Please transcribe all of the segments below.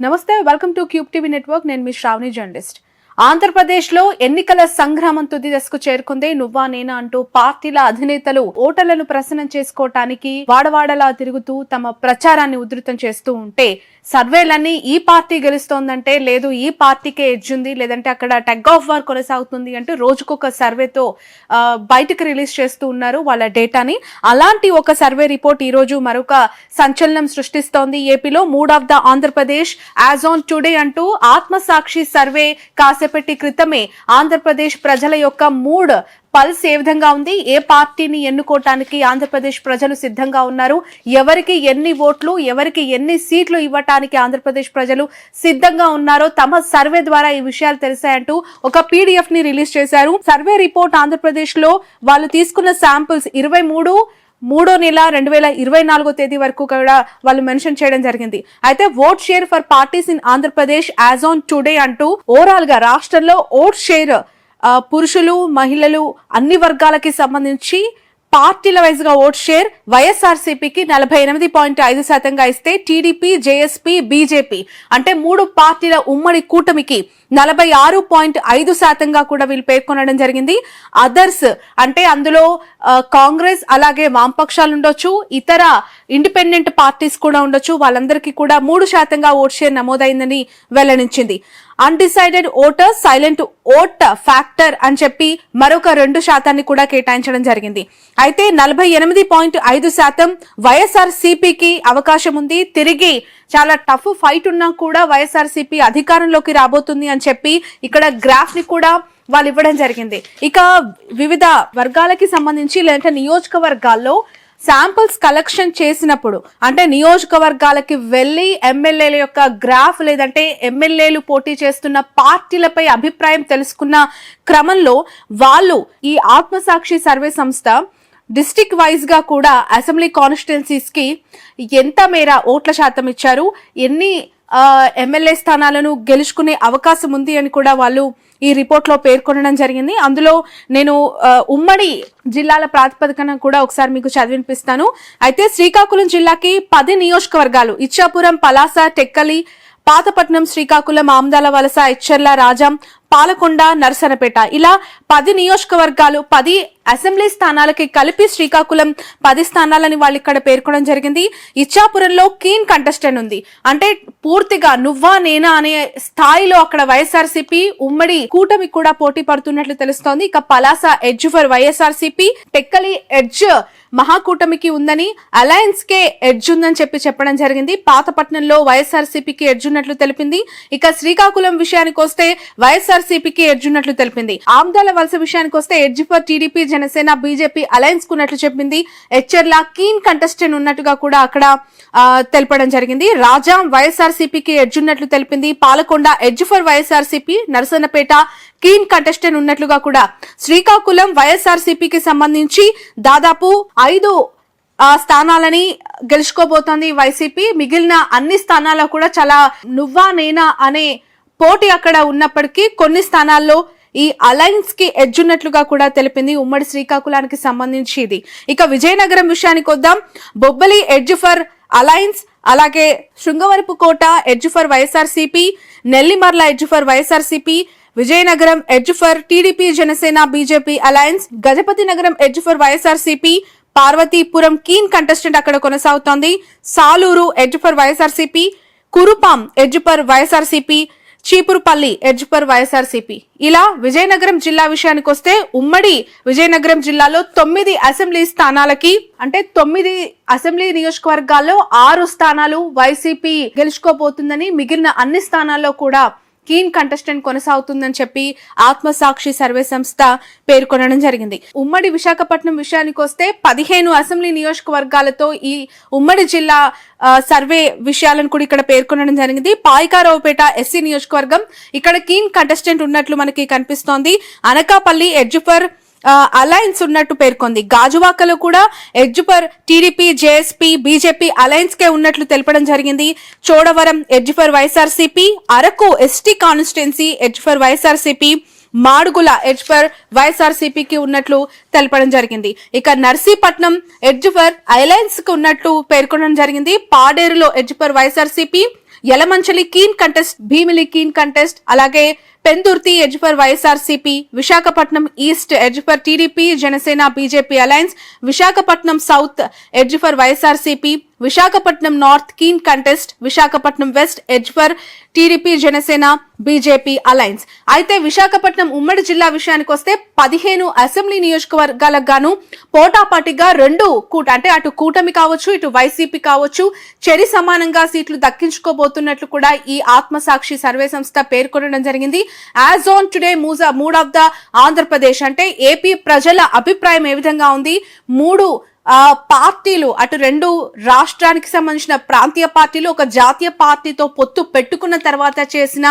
నమస్తే, welcome to cube TV network. నేను మీ Shravani journalist. ఆంధ్రప్రదేశ్లో ఎన్నికల సంగ్రామం తుది దశకు చేరుకుంది. నువ్వా నేనా అంటూ పార్టీల అధినేతలు ఓటర్లను ప్రసన్నం చేసుకోవటానికి వాడవాడలా తిరుగుతూ తమ ప్రచారాన్ని ఉధృతం చేస్తూ ఉంటే సర్వేలన్నీ ఈ పార్టీ గెలుస్తోందంటే, లేదు ఈ పార్టీకే ఎడ్జుంది, లేదంటే అక్కడ టగ్ ఆఫ్ వార్ కొనసాగుతుంది అంటూ రోజుకొక సర్వేతో బయటకు రిలీజ్ చేస్తూ ఉన్నారు వాళ్ళ డేటాని. అలాంటి ఒక సర్వే రిపోర్ట్ ఈ రోజు మరొక సంచలనం సృష్టిస్తోంది. ఏపీలో mood of the Andhra Pradesh as on today అంటూ ఆత్మసాక్షి సర్వే కాసేపటి క్రితమే ఆంధ్రప్రదేశ్ ప్రజల యొక్క మూడ్ పల్స్ ఏ విధంగా ఉంది, ఏ పార్టీని ఎన్నుకోవటానికి ఆంధ్రప్రదేశ్ ప్రజలు సిద్ధంగా ఉన్నారు, ఎవరికి ఎన్ని ఓట్లు, ఎవరికి ఎన్ని సీట్లు ఇవ్వటానికి ఆంధ్రప్రదేశ్ ప్రజలు సిద్ధంగా ఉన్నారో తమ సర్వే ద్వారా ఈ విషయాలు తెలిసాయంటూ ఒక PDF ని రిలీజ్ చేశారు. సర్వే రిపోర్ట్ ఆంధ్రప్రదేశ్ లో వాళ్ళు తీసుకున్న శాంపిల్స్ 23వ నెల 2024 తేదీ వరకు కూడా వాళ్ళు మెన్షన్ చేయడం జరిగింది. అయితే vote share for parties in Andhra Pradesh as on today అంటూ ఓవరాల్ గా రాష్ట్రంలో ఓట్ షేర్ పురుషులు మహిళలు అన్ని వర్గాలకి సంబంధించి పార్టీల వైజ్ గా ఓట్ షేర్ వైఎస్ఆర్సీపీకి 48.5%గా ఇస్తే టీడీపీ, జేఎస్పీ, బీజేపీ అంటే మూడు పార్టీల ఉమ్మడి కూటమికి 46.5%గా కూడా వీళ్ళు పేర్కొనడం జరిగింది. అదర్స్ అంటే అందులో కాంగ్రెస్ అలాగే వామపక్షాలు ఉండొచ్చు, ఇతర ఇండిపెండెంట్ పార్టీస్ కూడా ఉండొచ్చు, వాళ్ళందరికీ కూడా 3%గా ఓట్ షేర్ నమోదైందని వెల్లడించింది. Undecided voters, silent vote factor అని చెప్పి మరొక 2% కూడా కేటాయించడం జరిగింది. అయితే 48.5% వైఎస్ఆర్సీపీకి అవకాశం ఉంది. తిరిగి చాలా టఫ్ ఫైట్ ఉన్నా కూడా వైఎస్ఆర్సీపీ అధికారంలోకి రాబోతుంది అని చెప్పి ఇక్కడ గ్రాఫ్ ని కూడా వాళ్ళు ఇవ్వడం జరిగింది. ఇక వివిధ వర్గాలకి సంబంధించి లేదంటే నియోజకవర్గాల్లో శాంపుల్స్ కలెక్షన్ చేసినప్పుడు అంటే నియోజకవర్గాలకి వెళ్లి ఎమ్మెల్యేల యొక్క గ్రాఫ్ లేదంటే ఎమ్మెల్యేలు పోటీ చేస్తున్న పార్టీలపై అభిప్రాయం తెలుసుకున్న క్రమంలో వాళ్ళు ఈ ఆత్మసాక్షి సర్వే సంస్థ డిస్ట్రిక్ట్ వైజ్ గా కూడా అసెంబ్లీ కాన్స్టిట్యున్సీస్ కి ఎంత మేర ఓట్ల శాతం ఇచ్చారు, ఎన్ని ఎమ్మెల్యే స్థానాలను గెలుచుకునే అవకాశం ఉంది అని కూడా వాళ్ళు ఈ రిపోర్ట్ లో పేర్కొనడం జరిగింది. అందులో నేను ఉమ్మడి జిల్లాల ప్రాతిపదికన కూడా ఒకసారి మీకు చదివినిపిస్తాను. అయితే శ్రీకాకుళం జిల్లాకి 10 నియోజకవర్గాలు ఇచ్చాపురం, పలాస, టెక్కలి, పాతపట్నం, శ్రీకాకుళం, ఆమ్దాల వలస, ఎచ్చెర్ల, రాజాం, పాలకొండ, నరసనపేట ఇలా 10 నియోజకవర్గాలు 10 అసెంబ్లీ స్థానాలకి కలిపి శ్రీకాకుళం 10 స్థానాలని వాళ్ళు ఇక్కడ పేర్కొనడం జరిగింది. ఇచ్చాపురంలో కీన్ కంటెస్టెంట్ ఉంది, అంటే పూర్తిగా నువ్వా నేనా అనే స్థాయిలో అక్కడ వైఎస్ఆర్సీపీ ఉమ్మడి కూటమి కూడా పోటీ పడుతున్నట్లు తెలుస్తోంది. ఇక Palasa edge for YSRCP, Tekkali edge మహాకూటమికి ఉందని, అలయన్స్ కే ఎడ్జ్ ఉందని చెప్పడం జరిగింది. పాతపట్నంలో వైఎస్ఆర్సీపీకి ఎడ్జ్ ఉన్నట్లు తెలిపింది. ఇక శ్రీకాకుళం విషయానికి వస్తే వైఎస్ఆర్సీపీకి ఎడ్జ్ ఉన్నట్లు తెలిపింది. ఆమ్దాల వలస విషయానికి వస్తే edge for TDP, Janasena, BJP alliance కున్నట్లు చెప్పింది. ఎచ్చెర్ల కీన్ కంటెస్టెంట్ ఉన్నట్టుగా కూడా అక్కడ తెలపడం జరిగింది. రాజాం వైఎస్ఆర్సీపీకి ఎడ్జ్ ఉన్నట్లు తెలిపింది. Palakonda edge for YSRCP, Narasannapeta keen contestant ఉన్నట్లుగా కూడా శ్రీకాకుళం వైఎస్ఆర్సీపీకి సంబంధించి దాదాపు 5 స్థానాలని గెలుచుకోబోతోంది వైసీపీ. మిగిలిన అన్ని స్థానాల్లో కూడా చాలా నువ్వా నేనా అనే పోటీ అక్కడ ఉన్నప్పటికీ కొన్ని స్థానాల్లో ఈ అలయన్స్ కి ఎడ్జ్ ఉన్నట్లుగా కూడా తెలిపింది ఉమ్మడి శ్రీకాకుళానికి సంబంధించి ఇది. ఇక విజయనగరం విషయానికి వద్దాం. బొబ్బలి ఎడ్జ్ ఫర్ అలయన్స్, అలాగే Srungavarapukota edge for YSRCP, Nellimarla edge for YSRCP, Vizianagaram edge for TDP, Janasena, BJP alliance, Gajapathinagaram edge for YSRCP, Parvathipuram keen contestant అక్కడ కొనసాగుతోంది. Saluru edge for YSRCP, Kurupam edge for YSRCP, Cheepurupalli edge for YSRCP. ఇలా విజయనగరం జిల్లా విషయానికి వస్తే ఉమ్మడి విజయనగరం జిల్లాలో 9 అసెంబ్లీ స్థానాలకి అంటే 9 అసెంబ్లీ నియోజకవర్గాల్లో 6 స్థానాలు వైసీపీ గెలుచుకోబోతుందని, మిగిలిన అన్ని స్థానాల్లో కూడా కీన్ కంటెస్టెంట్ కొనసాగుతుందని చెప్పి ఆత్మసాక్షి సర్వే సంస్థ పేర్కొనడం జరిగింది. ఉమ్మడి విశాఖపట్నం విషయానికి వస్తే 15 అసెంబ్లీ నియోజకవర్గాలతో ఈ ఉమ్మడి జిల్లా సర్వే విషయాలను కూడా ఇక్కడ పేర్కొనడం జరిగింది. పాయికారావుపేట ఎస్సీ నియోజకవర్గం, ఇక్కడ కీన్ కంటెస్టెంట్ ఉన్నట్లు మనకి కనిపిస్తోంది. అనకాపల్లి ఎడ్జ్ ఫర్ అలయన్స్ ఉన్నట్టు పేర్కొంది. గాజువాకలో కూడా edge for TDP, JSP, BJP alliance కే ఉన్నట్లు తెలపడం జరిగింది. Chodavaram edge for YSRCP, Araku ST constituency edge for YSRCP, Madugula edge for వైఎస్ఆర్సీపీకి ఉన్నట్లు తెలపడం జరిగింది. ఇక నర్సీపట్నం ఎడ్జ్ ఫర్ అలయన్స్ కు ఉన్నట్లు పేర్కొనడం జరిగింది. పాడేరులో edge for YSRCP, Yelamanchili keen contest, Bheemili keen contest, అలాగే Pendurthi edge for YSRCP, Visakhapatnam east edge for TDP Janasena BJP alliance, Visakhapatnam south edge for YSRCP, Visakhapatnam north keen contest, Visakhapatnam west edge for TDP Janasena BJP alliance. అయితే విశాఖపట్నం ఉమ్మడి జిల్లా విషయానికి వస్తే 15 అసెంబ్లీ నియోజకవర్గాలకు గాను పోటాపాటిగా అంటే అటు కూటమి కావచ్చు, ఇటు వైసీపీ కావచ్చు, చెరి సమానంగా సీట్లు దక్కించుకోబోతున్నట్లు కూడా ఈ ఆత్మసాక్షి సర్వే సంస్థ పేర్కొనడం జరిగింది. As on today mood of the Andhra Pradesh అంటే ఏపీ ప్రజల అభిప్రాయం ఏ విధంగా ఉంది, 3 పార్టీలు, అటు 2 రాష్ట్రానికి సంబంధించిన ప్రాంతీయ పార్టీలు ఒక జాతీయ పార్టీతో పొత్తు పెట్టుకున్న తర్వాత చేసిన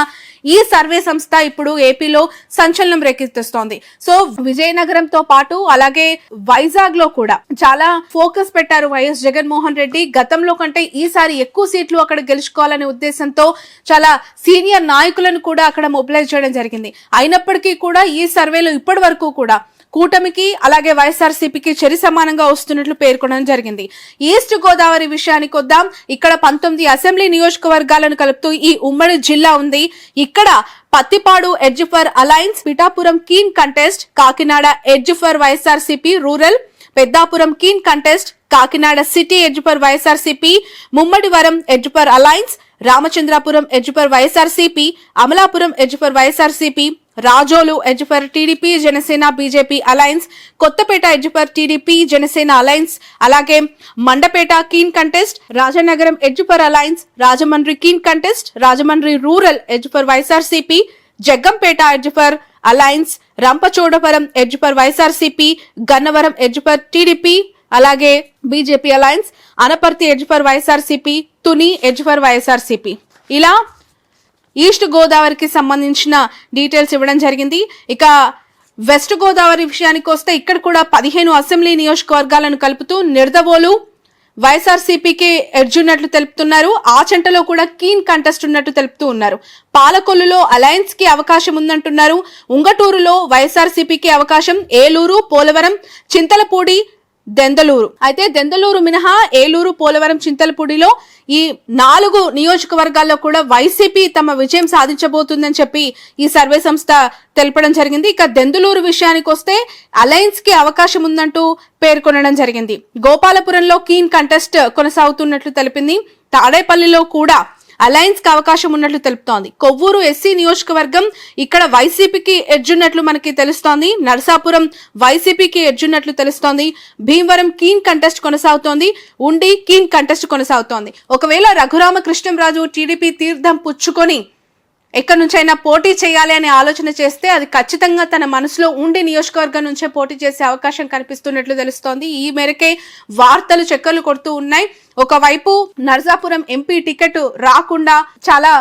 ఈ సర్వే సంస్థ ఇప్పుడు ఏపీలో సంచలనం రేకెత్తిస్తోంది. సో విజయనగరంతో పాటు అలాగే వైజాగ్ లో కూడా చాలా ఫోకస్ పెట్టారు వైఎస్ జగన్మోహన్ రెడ్డి. గతంలో కంటే ఈసారి ఎక్కువ సీట్లు అక్కడ గెలుచుకోవాలనే ఉద్దేశంతో చాలా సీనియర్ నాయకులను కూడా అక్కడ మొబిలైజ్ చేయడం జరిగింది. అయినప్పటికీ కూడా ఈ సర్వేలో ఇప్పటి వరకు కూడా కూటమికి అలాగే వైఎస్ఆర్సీపీకి చెరి సమానంగా వస్తున్నట్లు పేర్కొనడం జరిగింది. ఈస్ట్ గోదావరి విషయానికి వద్దాం. ఇక్కడ 19 అసెంబ్లీ నియోజకవర్గాలను కలుపుతూ ఈ ఉమ్మడి జిల్లా ఉంది. ఇక్కడ Prathipadu edge for alliance, Pithapuram keen contest, Kakinada edge for YSRCP rural, Peddapuram keen contest, Kakinada city edge for YSRCP, Mummidivaram edge for alliance, Ramachandrapuram edge for YSRCP, Amalapuram edge for YSRCP, Razole edge for TDP Janasena BJP alliance, Kothapeta edge for TDP Janasena alliance, అలాగే Mandapeta keen contest, Rajanagaram edge for alliance, Rajahmundry keen contest, Rajahmundry rural edge for YSRCP, Jaggampeta edge for alliance, Rampachodavaram edge for YSRCP, Gannavaram edge for TDP అలాగే BJP alliance, Anaparthi edge for YSRCP, Tuni edge for YSRCP. ఇలా east గోదావరికి సంబంధించిన details ఇవ్వడం జరిగింది. ఇక west Godavari విషయానికి వస్తే ఇక్కడ కూడా 15 అసెంబ్లీ నియోజకవర్గాలను కలుపుతూ నిడదవోలు వైఎస్ఆర్సీపీకి ఎడ్జ్ ఉన్నట్లు తెలుపుతున్నారు. ఆచంటలో కూడా కీన్ కంటెస్ట్ ఉన్నట్టు తెలుపుతూ ఉన్నారు. పాలకొల్లులో అలయన్స్ కి అవకాశం ఉందంటున్నారు. ఉంగటూరులో వైఎస్ఆర్సీపీకి అవకాశం, ఏలూరు, పోలవరం, చింతలపూడి, దెందలూరు. అయితే దెందలూరు మినహా ఏలూరు, పోలవరం, చింతలపూడిలో ఈ 4 నియోజకవర్గాల్లో కూడా వైసీపీ తమ విజయం సాధించబోతుందని చెప్పి ఈ సర్వే సంస్థ తెలపడం జరిగింది. ఇక దెందులూరు విషయానికి వస్తే అలయన్స్ కి అవకాశం ఉందంటూ పేర్కొనడం జరిగింది. గోపాలపురంలో కీన్ కంటెస్ట్ కొనసాగుతున్నట్లు తెలిపింది. తాడేపల్లిలో కూడా అలయన్స్ కి అవకాశం ఉన్నట్లు తెలుపుతోంది. కొవ్వూరు ఎస్సీ నియోజకవర్గం ఇక్కడ వైసీపీకి ఎడ్జ్ ఉన్నట్లు మనకి తెలుస్తోంది. నరసాపురం వైసీపీకి ఎడ్జ్ ఉన్నట్లు తెలుస్తోంది. భీమవరం కీన్ కంటెస్ట్ కొనసాగుతోంది. ఉండి కీన్ కంటెస్ట్ కొనసాగుతోంది. ఒకవేళ రఘురామకృష్ణంరాజు టీడీపీ తీర్థం పుచ్చుకొని ఎక్కడి నుంచైనా పోటీ చేయాలి అనే ఆలోచన చేస్తే అది ఖచ్చితంగా తన మనసులో ఉండి నియోజకవర్గం నుంచే పోటీ చేసే అవకాశం కనిపిస్తున్నట్లు తెలుస్తోంది. ఈ మేరకే వార్తలు చక్కర్లు కొడుతూ ఉన్నాయి. ఒకవైపు నరసాపురం ఎంపీ టికెట్ రాకుండా చాలా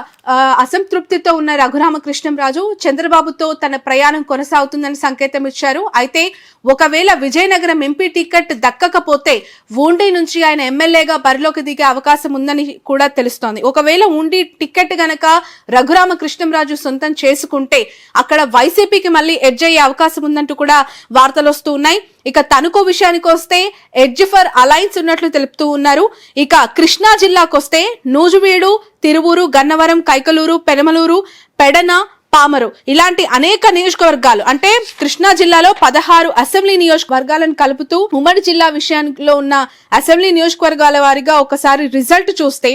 అసంతృప్తితో ఉన్న రఘురామకృష్ణంరాజు చంద్రబాబుతో తన ప్రయాణం కొనసాగుతుందని సంకేతం ఇచ్చారు. అయితే ఒకవేళ విజయనగరం ఎంపీ టికెట్ దక్కకపోతే ఉండి నుంచి ఆయన ఎమ్మెల్యేగా బరిలోకి దిగే అవకాశం ఉందని కూడా తెలుస్తోంది. ఒకవేళ ఉండి టికెట్ గనక రఘురామకృష్ణంరాజు సొంతం చేసుకుంటే అక్కడ వైసీపీకి మళ్ళీ ఎడ్జ్ అయ్యే అవకాశం ఉందంటూ కూడా వార్తలు వస్తూ ఉన్నాయి. ఇక తణుకు విషయానికి వస్తే ఎడ్జ్ ఫర్ అలయన్స్ ఉన్నట్లు తెలుపుతూ ఉన్నారు. ఇక కృష్ణా జిల్లాకు వస్తే నూజువీడు, తిరువూరు, గన్నవరం, కైకలూరు, పెనమలూరు, పెడన, పామరు ఇలాంటి అనేక నియోజకవర్గాలు అంటే కృష్ణా జిల్లాలో 16 అసెంబ్లీ నియోజకవర్గాలను కలుపుతూ ఉమ్మడి జిల్లా విషయంలో ఉన్న అసెంబ్లీ నియోజకవర్గాల వారిగా ఒకసారి రిజల్ట్ చూస్తే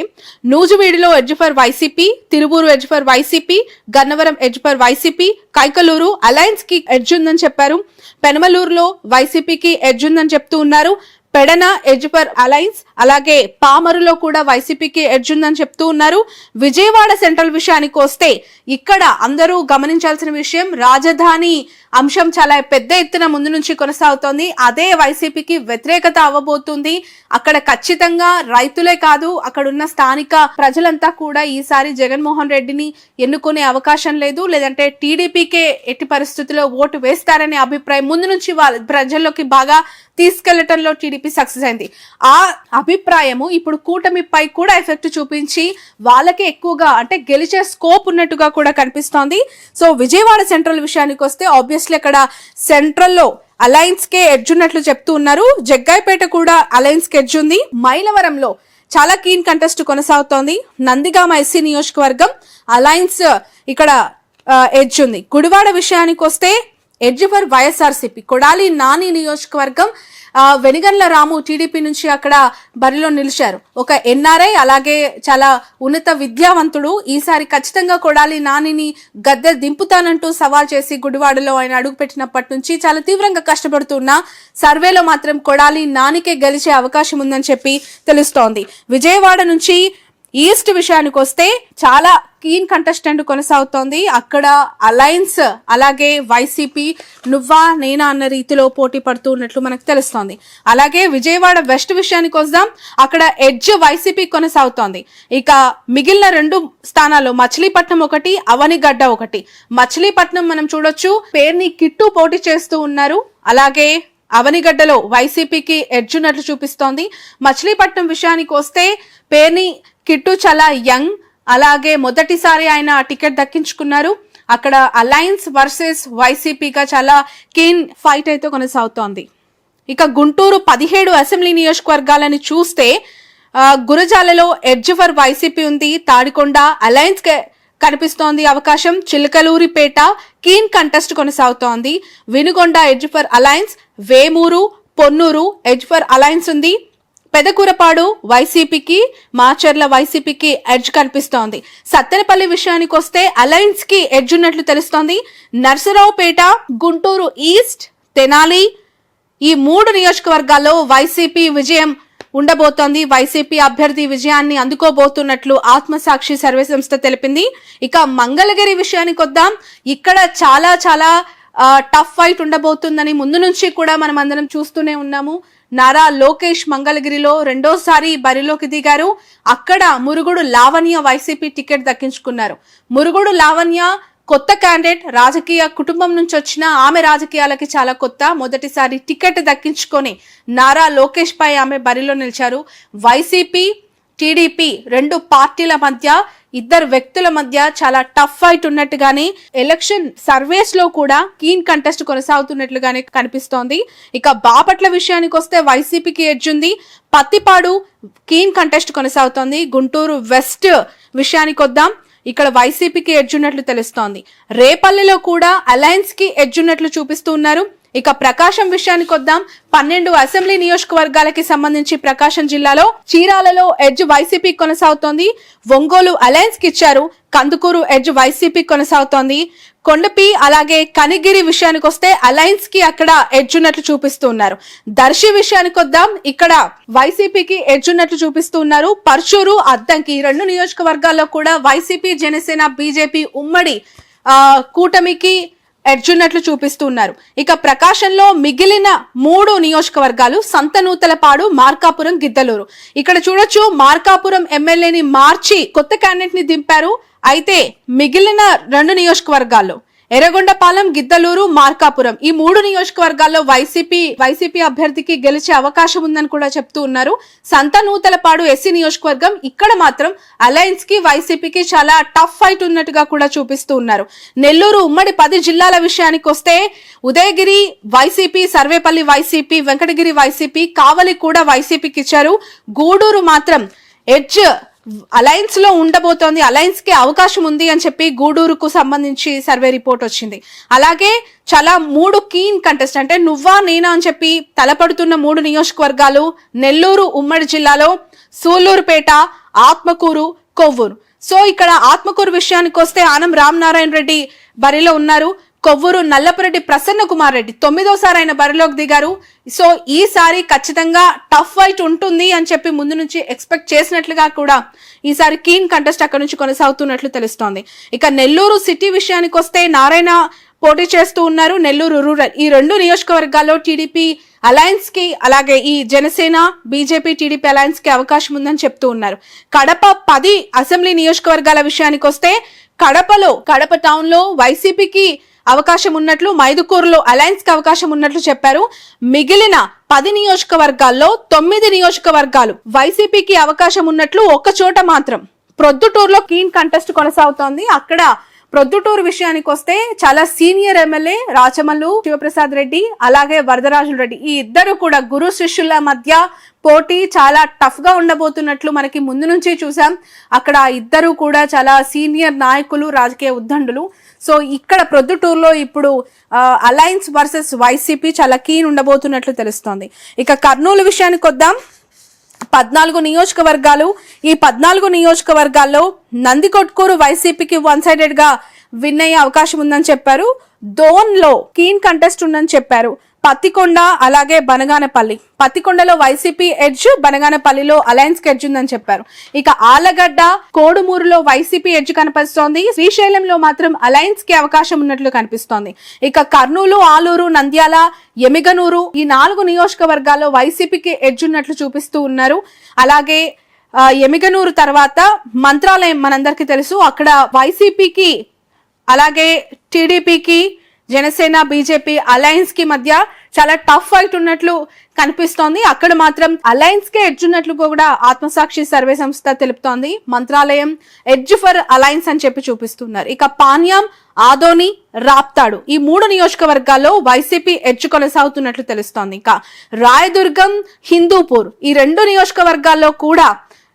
నూజువీడిలో edge for YCP, Tiruvuru edge for YCP, Gannavaram edge for YCP, Kaikaluru alliance కి ఎడ్జ్ ఉందని చెప్పారు. పెనమలూరులో వైసీపీకి ఎడ్జ్ ఉందని చెప్తూ ఉన్నారు. పెడన ఎడ్జ్ ఫర్ అలయన్స్, అలాగే పామరులో కూడా వైసీపీకి ఎడ్జ్ ఉందని చెప్తూ ఉన్నారు. విజయవాడ సెంట్రల్ విషయానికి వస్తే ఇక్కడ అందరూ గమనించాల్సిన విషయం రాజధాని అంశం చాలా పెద్ద ఎత్తున ముందు నుంచి కొనసాగుతోంది. అదే వైసీపీకి వ్యతిరేకత అవ్వబోతుంది. అక్కడ ఖచ్చితంగా రైతులే కాదు అక్కడ ఉన్న స్థానిక ప్రజలంతా కూడా ఈసారి జగన్మోహన్ రెడ్డిని ఎన్నుకునే అవకాశం లేదు, లేదంటే టీడీపీకే ఎట్టి పరిస్థితుల్లో ఓటు వేస్తారనే అభిప్రాయం ముందు నుంచి వాళ్ళ ప్రజల్లోకి బాగా తీసుకెళ్లటంలో టీడీపీ సక్సెస్ అయింది. ఆ అభిప్రాయము ఇప్పుడు కూటమిపై కూడా ఎఫెక్ట్ చూపించి వాళ్ళకి ఎక్కువగా అంటే గెలిచే స్కోప్ ఉన్నట్టుగా కూడా కనిపిస్తోంది. సో విజయవాడ సెంట్రల్ విషయానికి వస్తే ఆబ్వియస్లీ అక్కడ సెంట్రల్ లో అలయన్స్ కే ఎడ్జ్ ఉన్నట్లు చెప్తూ ఉన్నారు. జగ్గాయపేట కూడా అలయన్స్ కి ఎడ్జ్ ఉంది. మైలవరంలో చాలా కీన్ కంటెస్ట్ కొనసాగుతోంది. నందిగామ ఎస్సీ నియోజకవర్గం అలయన్స్ ఇక్కడ ఎడ్జ్ ఉంది. గుడివాడ విషయానికి వస్తే ఎడ్జ్ ఫర్ వైఎస్ఆర్సీపీ. కొడాలి నాని నియోజకవర్గం వెనిగండ్ల రాము టీడీపీ నుంచి అక్కడ బరిలో నిలిచారు. ఒక ఎన్ఆర్ఐ, అలాగే చాలా ఉన్నత విద్యావంతుడు. ఈసారి ఖచ్చితంగా కొడాలి నానిని గద్దె దింపుతానంటూ సవాల్ చేసి గుడివాడలో ఆయన అడుగుపెట్టినప్పటి నుంచి చాలా తీవ్రంగా కష్టపడుతున్న సర్వేలో మాత్రం కొడాలి నానికే గెలిచే అవకాశం ఉందని చెప్పి తెలుస్తోంది. విజయవాడ నుంచి ఈస్ట్ విషయానికి వస్తే చాలా కీన్ కంటెస్టెంట్ కొనసాగుతోంది. అక్కడ అలయన్స్ అలాగే వైసీపీ నువ్వా నేనా అన్న రీతిలో పోటీ పడుతూ ఉన్నట్లు మనకు తెలుస్తోంది. అలాగే విజయవాడ వెస్ట్ విషయానికి వద్దాం. అక్కడ ఎడ్జ్ వైసీపీ కొనసాగుతోంది. ఇక మిగిలిన 2 స్థానాల్లో మచిలీపట్నం ఒకటి, అవనిగడ్డ ఒకటి. మచిలీపట్నం మనం చూడొచ్చు, పేర్ని కిట్టు పోటీ చేస్తూ ఉన్నారు. అలాగే అవనిగడ్డలో వైసీపీకి ఎడ్జ్ ఉన్నట్లు చూపిస్తోంది. మచిలీపట్నం విషయానికి వస్తే పేర్ని కిట్టు చాలా యంగ్, అలాగే మొదటిసారి ఆయన టికెట్ దక్కించుకున్నారు. అక్కడ అలయన్స్ వర్సెస్ వైసీపీగా చాలా కీన్ ఫైట్ అయితే కొనసాగుతోంది. ఇక గుంటూరు 17 అసెంబ్లీ నియోజకవర్గాలని చూస్తే గురజాలలో ఎడ్జ్ ఫర్ వైసీపీ ఉంది. తాడికొండ అలయన్స్ కనిపిస్తోంది అవకాశం. చిలకలూరిపేట కీన్ కంటెస్ట్ కొనసాగుతోంది. Vinukonda edge for alliance, Vemuru Ponnur edge for alliance ఉంది. పెదకూరపాడు వైసీపీకి, మాచర్ల వైసీపీకి ఎడ్జ్ కనిపిస్తోంది. సత్తెనపల్లి విషయానికి వస్తే అలయన్స్ కి ఎడ్జ్ ఉన్నట్లు తెలుస్తోంది. నర్సరావుపేట, గుంటూరు ఈస్ట్, తెనాలి ఈ 3 నియోజకవర్గాల్లో వైసీపీ విజయం ఉండబోతోంది. వైసీపీ అభ్యర్థి విజయాన్ని అందుకోబోతున్నట్లు ఆత్మసాక్షి సర్వే సంస్థ తెలిపింది. ఇక మంగళగిరి విషయానికి వద్దాం. ఇక్కడ చాలా చాలా టఫ్ ఫైట్ ఉండబోతుందని ముందు నుంచి కూడా మనం అందరం చూస్తూనే ఉన్నాము. నారా లోకేష్ మంగళగిరిలో 2వ బరిలోకి దిగారు. అక్కడ మురుగుడు లావణ్య వైసీపీ టికెట్ దక్కించుకున్నారు. మురుగుడు లావణ్య కొత్త క్యాండిడేట్, రాజకీయ కుటుంబం నుంచి వచ్చిన ఆమె రాజకీయాలకి చాలా కొత్త. మొదటిసారి టికెట్ దక్కించుకొని నారా లోకేష్ పై ఆమె బరిలో నిలిచారు. వైసీపీ టీడీపీ 2 పార్టీల మధ్య, 2 వ్యక్తుల మధ్య చాలా టఫ్ ఫైట్ ఉన్నట్టుగానే ఎలక్షన్ సర్వేస్ లో కూడా కీన్ కంటెస్ట్ కొనసాగుతున్నట్లుగానే కనిపిస్తోంది. ఇక బాపట్ల విషయానికి వస్తే వైసీపీకి ఎడ్జ్ ఉంది. పత్తిపాడు కీన్ కంటెస్ట్ కొనసాగుతోంది. గుంటూరు వెస్ట్ విషయానికి వద్దాం. ఇక్కడ వైసీపీకి ఎడ్జ్ ఉన్నట్లు తెలుస్తోంది. రేపల్లిలో కూడా అలయన్స్ కి ఎడ్జ్ ఉన్నట్లు చూపిస్తూ ఉన్నారు. ఇక ప్రకాశం విషయానికి వద్దాం. 12 అసెంబ్లీ నియోజకవర్గాలకి సంబంధించి ప్రకాశం జిల్లాలో చీరాలలో ఎడ్జ్ వైసీపీ కొనసాగుతోంది. ఒంగోలు అలయన్స్ కి ఇచ్చారు. కందుకూరు ఎడ్జ్ వైసీపీ కొనసాగుతోంది. కొండపి అలాగే కనిగిరి విషయానికి వస్తే అలయన్స్ కి అక్కడ ఎడ్జ్ ఉన్నట్లు చూపిస్తూ ఉన్నారు. దర్శి విషయానికి వద్దాం. ఇక్కడ వైసీపీకి ఎడ్జ్ ఉన్నట్లు చూపిస్తూ ఉన్నారు. పర్చూరు, అద్దంకి 2 నియోజకవర్గాల్లో కూడా వైసీపీ, జనసేన, బీజేపీ ఉమ్మడి కూటమికి ఎడ్జ్ ఉన్నట్లు చూపిస్తూ ఉన్నారు. ఇక ప్రకాశంలో మిగిలిన 3 నియోజకవర్గాలు సంతనూతలపాడు, మార్కాపురం, గిద్దలూరు. ఇక్కడ చూడొచ్చు, మార్కాపురం ఎమ్మెల్యేని మార్చి కొత్త క్యాండిడేట్ ని దింపారు. అయితే మిగిలిన 2 నియోజకవర్గాల్లో ఎర్రగొండపాలెం, గిద్దలూరు, మార్కాపురం ఈ 3 నియోజకవర్గాల్లో వైసీపీ అభ్యర్థికి గెలిచే అవకాశం ఉందని కూడా చెప్తూ ఉన్నారు. సంతనూతలపాడు ఎస్సీ నియోజకవర్గం, ఇక్కడ మాత్రం అలయన్స్ కి వైసీపీకి చాలా టఫ్ ఫైట్ ఉన్నట్టుగా కూడా చూపిస్తూ ఉన్నారు. నెల్లూరు ఉమ్మడి 10 జిల్లాల విషయానికి వస్తే Udayagiri YCP, Sarvepalli YCP, Venkatagiri YCP, Kavali కూడా వైసీపీకి ఇచ్చారు. గూడూరు మాత్రం ఎడ్జ్ అలయన్స్ లో ఉండబోతోంది, అలయన్స్ కి అవకాశం ఉంది అని చెప్పి గూడూరుకు సంబంధించి సర్వే రిపోర్ట్ వచ్చింది. అలాగే చాలా 3 కీన్ కంటెస్ట్, అంటే నువ్వా నేనా అని చెప్పి తలపడుతున్న 3 నియోజకవర్గాలు నెల్లూరు ఉమ్మడి జిల్లాలో సూళ్లూరుపేట, ఆత్మకూరు, కొవ్వూరు. సో ఇక్కడ ఆత్మకూరు విషయానికి వస్తే ఆనం రామనారాయణ రెడ్డి బరిలో ఉన్నారు. కొవ్వూరు నల్లపురెడ్డి ప్రసన్న కుమార్ రెడ్డి 9వ ఆయన బరిలోకి దిగారు. సో ఈసారి ఖచ్చితంగా టఫ్ ఫైట్ ఉంటుంది అని చెప్పి ముందు నుంచి ఎక్స్పెక్ట్ చేసినట్లుగా కూడా ఈసారి కీన్ కంటెస్ట్ అక్కడ నుంచి కొనసాగుతున్నట్లు తెలుస్తోంది. ఇక నెల్లూరు సిటీ విషయానికి వస్తే నారాయణ పోటీ చేస్తూ ఉన్నారు. నెల్లూరు రూరల్ ఈ 2 నియోజకవర్గాల్లో టీడీపీ అలయన్స్ కి, అలాగే ఈ జనసేన, బీజేపీ, టీడీపీ అలయన్స్ కి అవకాశం ఉందని చెప్తూ ఉన్నారు. కడప 10 అసెంబ్లీ నియోజకవర్గాల విషయానికి వస్తే కడప టౌన్ లో వైసీపీకి అవకాశం ఉన్నట్లు, మైదుకూరులో అలయన్స్ కి అవకాశం ఉన్నట్లు చెప్పారు. మిగిలిన 10 నియోజకవర్గాల్లో 9 నియోజకవర్గాలు వైసీపీకి అవకాశం ఉన్నట్లు, ఒక్క చోట మాత్రం ప్రొద్దుటూరులో కీన్ కంటెస్ట్ కొనసాగుతోంది. అక్కడ ప్రొద్దుటూరు విషయానికి వస్తే చాలా సీనియర్ ఎమ్మెల్యే రాచమల్లు శివప్రసాద్ రెడ్డి అలాగే వరదరాజుల రెడ్డి ఈ ఇద్దరు కూడా గురు శిష్యుల మధ్య పోటీ చాలా టఫ్ గా ఉండబోతున్నట్లు మనకి ముందు నుంచి చూసాం. అక్కడ ఇద్దరు కూడా చాలా సీనియర్ నాయకులు, రాజకీయ ఉద్దండులు. సో ఇక్కడ ప్రొద్దుటూరులో ఇప్పుడు అలయన్స్ వర్సెస్ వైసీపీ చాలా కీన్ ఉండబోతున్నట్లు తెలుస్తోంది. ఇక కర్నూలు విషయానికి వద్దాం. 14 నియోజకవర్గాలు. ఈ 14 నియోజకవర్గాల్లో నందికొట్కూరు వైసీపీకి వన్ సైడెడ్ గా విన్ అయ్యే అవకాశం ఉందని చెప్పారు. దోన్ లో కీన్ కంటెస్ట్ ఉందని చెప్పారు. పత్తికొండ అలాగే బనగానపల్లి. పత్తికొండలో వైసీపీ ఎడ్జ్, బనగానపల్లిలో అలయన్స్ ఎడ్జ్ ఉందని చెప్పారు. ఇక ఆలగడ్డ, కోడుమూరులో వైసీపీ ఎడ్జ్ కనిపిస్తోంది. శ్రీశైలంలో మాత్రం అలయన్స్ కి అవకాశం ఉన్నట్లు కనిపిస్తోంది. ఇక కర్నూలు, ఆలూరు, నంద్యాల, ఎమిగనూరు ఈ 4 నియోజకవర్గాల్లో వైసీపీకి ఎడ్జ్ ఉన్నట్లు చూపిస్తూ ఉన్నారు. అలాగే ఎమిగనూరు తర్వాత మంత్రాలయం మనందరికీ తెలుసు. అక్కడ వైసీపీకి అలాగే టీడీపీకి, జనసేన, బీజేపీ అలయన్స్ కి మధ్య చాలా టఫ్ ఫైట్ ఉన్నట్లు కనిపిస్తోంది. అక్కడ మాత్రం అలయన్స్ కే ఎడ్జ్ ఉన్నట్లు కూడా ఆత్మసాక్షి సర్వే సంస్థ తెలుపుతోంది. మంత్రాలయం ఎడ్జ్ ఫర్ అలయన్స్ అని చెప్పి చూపిస్తున్నారు. ఇక పాణ్యం, ఆదోని, రాప్తాడు ఈ 3 నియోజకవర్గాల్లో వైసీపీ ఎడ్జ్ కొనసాగుతున్నట్లు తెలుస్తోంది. ఇంకా రాయదుర్గం, హిందూపూర్ ఈ 2 నియోజకవర్గాల్లో కూడా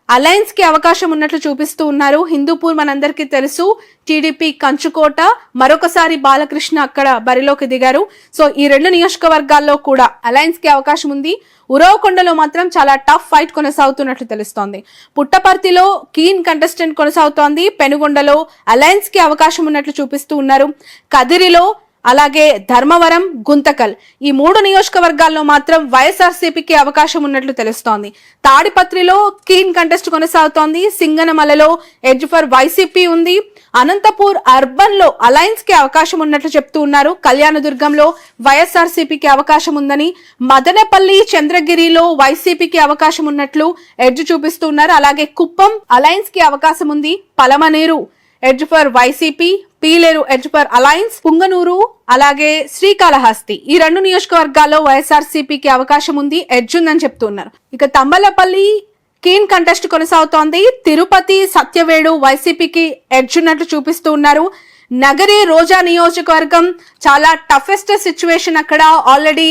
అలయన్స్ కి అవకాశం ఉన్నట్లు చూపిస్తూ ఉన్నారు. హిందూపూర్ మనందరికీ తెలుసు, టీడీపీ కంచుకోట. మరొకసారి బాలకృష్ణ అక్కడ బరిలోకి దిగారు. సో ఈ 2 నియోజకవర్గాల్లో కూడా అలయన్స్ కి అవకాశం ఉంది. ఉరవకొండలో మాత్రం చాలా టఫ్ ఫైట్ కొనసాగుతున్నట్లు తెలుస్తోంది. పుట్టపర్తిలో కీన్ కంటెస్టెంట్ కొనసాగుతోంది. పెనుగొండలో అలయన్స్ కి అవకాశం ఉన్నట్లు చూపిస్తూ ఉన్నారు. కదిరిలో అలాగే ధర్మవరం, గుంతకల్ ఈ 3 నియోజకవర్గాల్లో మాత్రం వైఎస్ఆర్సీపీకి అవకాశం ఉన్నట్లు తెలుస్తోంది. తాడిపత్రిలో కీన్ కంటెస్ట్ కొనసాగుతోంది. సింగనమలలో ఎడ్జ్ ఫర్ వైసీపీ ఉంది. అనంతపూర్ అర్బన్ లో అలయన్స్ కి అవకాశం ఉన్నట్లు చెప్తూ ఉన్నారు. కళ్యాణదుర్గంలో వైఎస్ఆర్సీపీకి అవకాశం ఉందని, మదనపల్లి, చంద్రగిరిలో వైసీపీకి అవకాశం ఉన్నట్లు ఎడ్జ్ చూపిస్తూ ఉన్నారు. అలాగే కుప్పం అలయన్స్ కి అవకాశం ఉంది. Palamaner edge for YCP, Piler edge for alliance, Punganur అలాగే శ్రీకాళహస్తి ఈ 2 నియోజకవర్గాల్లో వైఎస్ఆర్సీపీకి అవకాశం ఉంది, ఎడ్జ్ ఉందని చెప్తున్నారు. ఇక తంబలపల్లి కీన్ కంటెస్ట్ కొనసాగుతోంది. తిరుపతి, సత్యవేడు వైసీపీకి ఎడ్జ్ ఉన్నట్లు చూపిస్తూ ఉన్నారు. నగరి, రోజా నియోజకవర్గం చాలా టఫెస్ట్ సిచ్యువేషన్. అక్కడ ఆల్రెడీ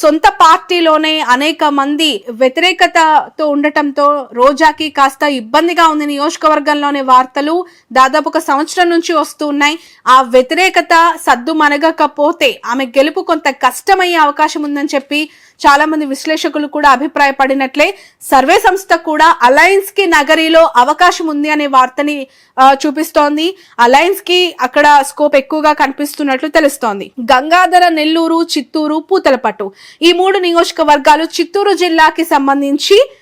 సొంత పార్టీలోనే అనేక మంది వ్యతిరేకతతో ఉండటంతో రోజాకి కాస్త ఇబ్బందిగా ఉంది. నియోజకవర్గంలోని వార్తలు దాదాపు 1 సంవత్సరం నుంచి వస్తూ ఉన్నాయి. ఆ వ్యతిరేకత సద్దు మనగకపోతే ఆమె గెలుపు కొంత కష్టమయ్యే అవకాశం ఉందని చెప్పి చాలా మంది విశ్లేషకులు కూడా అభిప్రాయపడినట్లే సర్వే సంస్థ కూడా అలయన్స్ కి నగరిలో అవకాశం ఉంది అనే వార్తని చూపిస్తోంది. అలయన్స్ కి అక్కడ స్కోప్ ఎక్కువగా కనిపిస్తున్నట్లు తెలుస్తోంది. గంగాధర, నెల్లూరు, చిత్తూరు, పూతలపట్టు ఈ 3 నియోజకవర్గాలు చిత్తూరు జిల్లాకి సంబంధించి